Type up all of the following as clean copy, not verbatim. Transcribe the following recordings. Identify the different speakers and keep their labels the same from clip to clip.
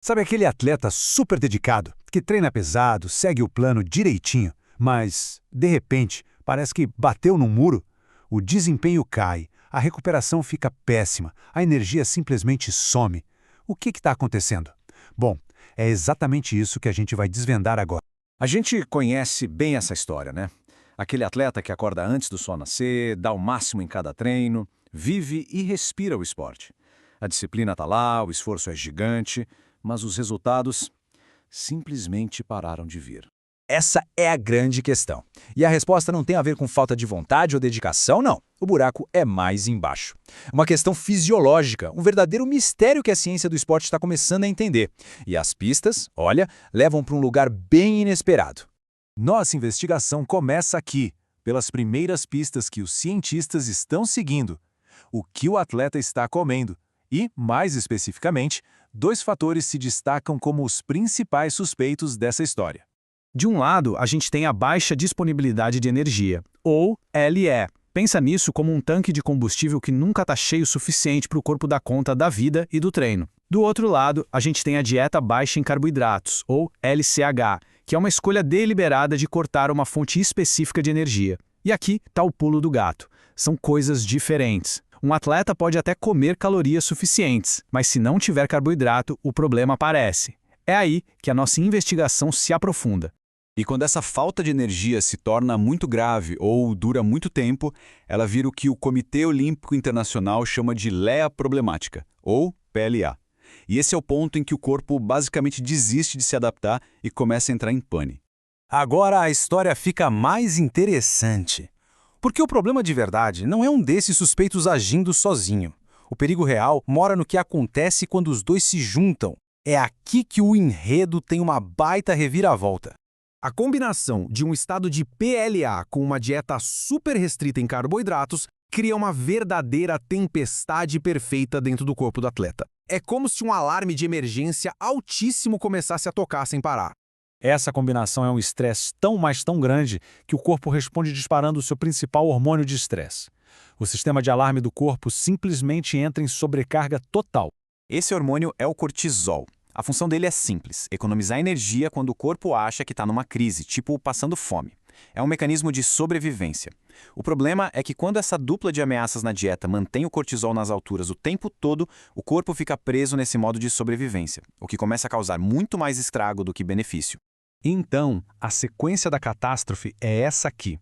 Speaker 1: Sabe aquele atleta super dedicado, que treina pesado, segue o plano direitinho, mas, de repente, parece que bateu num muro? O desempenho cai, a recuperação fica péssima, a energia simplesmente some. O que está acontecendo? Bom, é exatamente isso que a gente vai desvendar agora.
Speaker 2: A gente conhece bem essa história, né? Aquele atleta que acorda antes do sol nascer, dá o máximo em cada treino, vive e respira o esporte. A disciplina está lá, o esforço é gigante, mas os resultados simplesmente pararam de vir.
Speaker 3: Essa é a grande questão. E a resposta não tem a ver com falta de vontade ou dedicação, não. O buraco é mais embaixo. Uma questão fisiológica, um verdadeiro mistério que a ciência do esporte está começando a entender. E as pistas, olha, levam para um lugar bem inesperado.
Speaker 1: Nossa investigação começa aqui, pelas primeiras pistas que os cientistas estão seguindo. O que o atleta está comendo. E, mais especificamente, dois fatores se destacam como os principais suspeitos dessa história.
Speaker 4: De um lado, a gente tem a baixa disponibilidade de energia, ou LE. Pensa nisso como um tanque de combustível que nunca está cheio o suficiente para o corpo dar conta da vida e do treino. Do outro lado, a gente tem a dieta baixa em carboidratos, ou LCH, que é uma escolha deliberada de cortar uma fonte específica de energia. E aqui está o pulo do gato. São coisas diferentes. Um atleta pode até comer calorias suficientes, mas se não tiver carboidrato, o problema aparece. É aí que a nossa investigação se aprofunda.
Speaker 2: E quando essa falta de energia se torna muito grave ou dura muito tempo, ela vira o que o Comitê Olímpico Internacional chama de LEA problemática, ou PLA. E esse é o ponto em que o corpo basicamente desiste de se adaptar e começa a entrar em pane.
Speaker 1: Agora a história fica mais interessante. Porque o problema de verdade não é um desses suspeitos agindo sozinho. O perigo real mora no que acontece quando os dois se juntam. É aqui que o enredo tem uma baita reviravolta. A combinação de um estado de PLA com uma dieta super restrita em carboidratos cria uma verdadeira tempestade perfeita dentro do corpo do atleta. É como se um alarme de emergência altíssimo começasse a tocar sem parar.
Speaker 4: Essa combinação é um estresse tão, mas tão grande que o corpo responde disparando o seu principal hormônio de estresse. O sistema de alarme do corpo simplesmente entra em sobrecarga total.
Speaker 5: Esse hormônio é o cortisol. A função dele é simples, economizar energia quando o corpo acha que está numa crise, tipo passando fome. É um mecanismo de sobrevivência. O problema é que quando essa dupla de ameaças na dieta mantém o cortisol nas alturas o tempo todo, o corpo fica preso nesse modo de sobrevivência, o que começa a causar muito mais estrago do que benefício.
Speaker 4: Então, a sequência da catástrofe é essa aqui.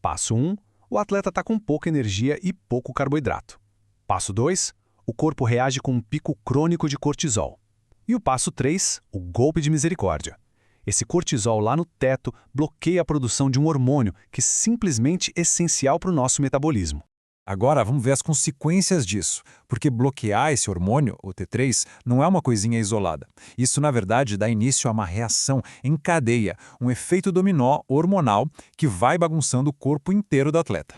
Speaker 4: Passo 1, o atleta está com pouca energia e pouco carboidrato. Passo 2, o corpo reage com um pico crônico de cortisol. E o passo 3, o golpe de misericórdia. Esse cortisol lá no teto bloqueia a produção de um hormônio que é simplesmente essencial para o nosso metabolismo.
Speaker 1: Agora vamos ver as consequências disso, porque bloquear esse hormônio, o T3, não é uma coisinha isolada. Isso, na verdade, dá início a uma reação em cadeia, um efeito dominó hormonal que vai bagunçando o corpo inteiro do atleta.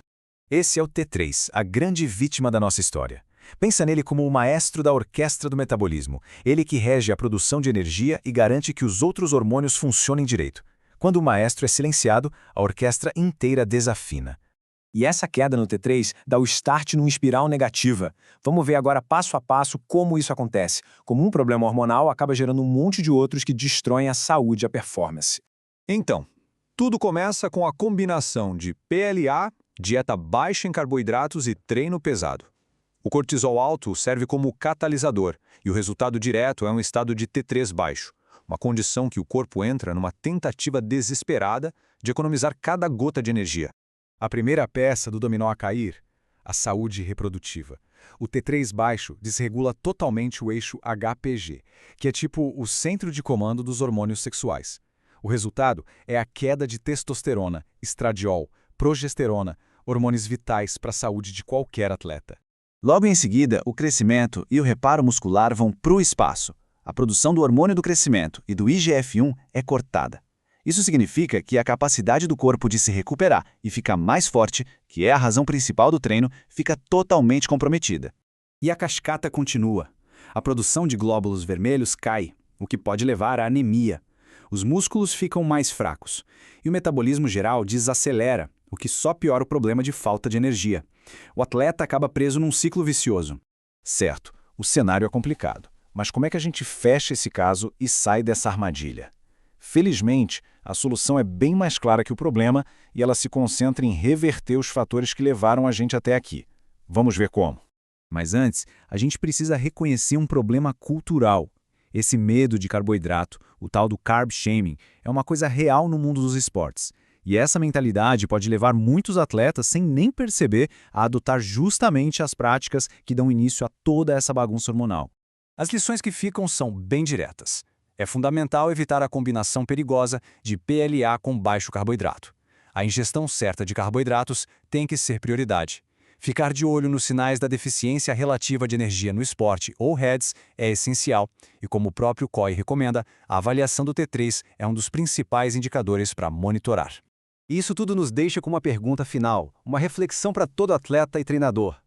Speaker 3: Esse é o T3, a grande vítima da nossa história. Pensa nele como o maestro da orquestra do metabolismo, ele que rege a produção de energia e garante que os outros hormônios funcionem direito. Quando o maestro é silenciado, a orquestra inteira desafina. E essa queda no T3 dá o start numa espiral negativa. Vamos ver agora passo a passo como isso acontece. Como um problema hormonal acaba gerando um monte de outros que destroem a saúde e a performance.
Speaker 2: Então, tudo começa com a combinação de PLA, dieta baixa em carboidratos e treino pesado. O cortisol alto serve como catalisador, e o resultado direto é um estado de T3 baixo, uma condição que o corpo entra numa tentativa desesperada de economizar cada gota de energia.
Speaker 1: A primeira peça do dominó a cair, a saúde reprodutiva. O T3 baixo desregula totalmente o eixo HPG, que é tipo o centro de comando dos hormônios sexuais. O resultado é a queda de testosterona, estradiol, progesterona, hormônios vitais para a saúde de qualquer atleta.
Speaker 5: Logo em seguida, o crescimento e o reparo muscular vão para o espaço. A produção do hormônio do crescimento e do IGF-1 é cortada. Isso significa que a capacidade do corpo de se recuperar e ficar mais forte, que é a razão principal do treino, fica totalmente comprometida.
Speaker 3: E a cascata continua. A produção de glóbulos vermelhos cai, o que pode levar à anemia. Os músculos ficam mais fracos e o metabolismo geral desacelera, o que só piora o problema de falta de energia. O atleta acaba preso num ciclo vicioso. Certo, o cenário é complicado, Mas como é que a gente fecha esse caso e sai dessa armadilha? Felizmente, a solução é bem mais clara que o problema e ela se concentra em reverter os fatores que levaram a gente até aqui. Vamos ver como. Mas antes, a gente precisa reconhecer um problema cultural. Esse medo de carboidrato, o tal do carb shaming, é uma coisa real no mundo dos esportes. E essa mentalidade pode levar muitos atletas, sem nem perceber, a adotar justamente as práticas que dão início a toda essa bagunça hormonal.
Speaker 2: As lições que ficam são bem diretas. É fundamental evitar a combinação perigosa de PLA com baixo carboidrato. A ingestão certa de carboidratos tem que ser prioridade. Ficar de olho nos sinais da deficiência relativa de energia no esporte ou REDS é essencial e, como o próprio COI recomenda, a avaliação do T3 é um dos principais indicadores para monitorar.
Speaker 6: Isso tudo nos deixa com uma pergunta final, uma reflexão para todo atleta e treinador.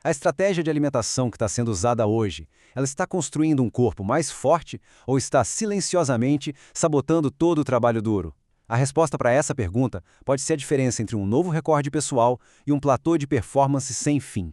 Speaker 6: A estratégia de alimentação que está sendo usada hoje, ela está construindo um corpo mais forte ou está silenciosamente sabotando todo o trabalho duro? A resposta para essa pergunta pode ser a diferença entre um novo recorde pessoal e um platô de performance sem fim.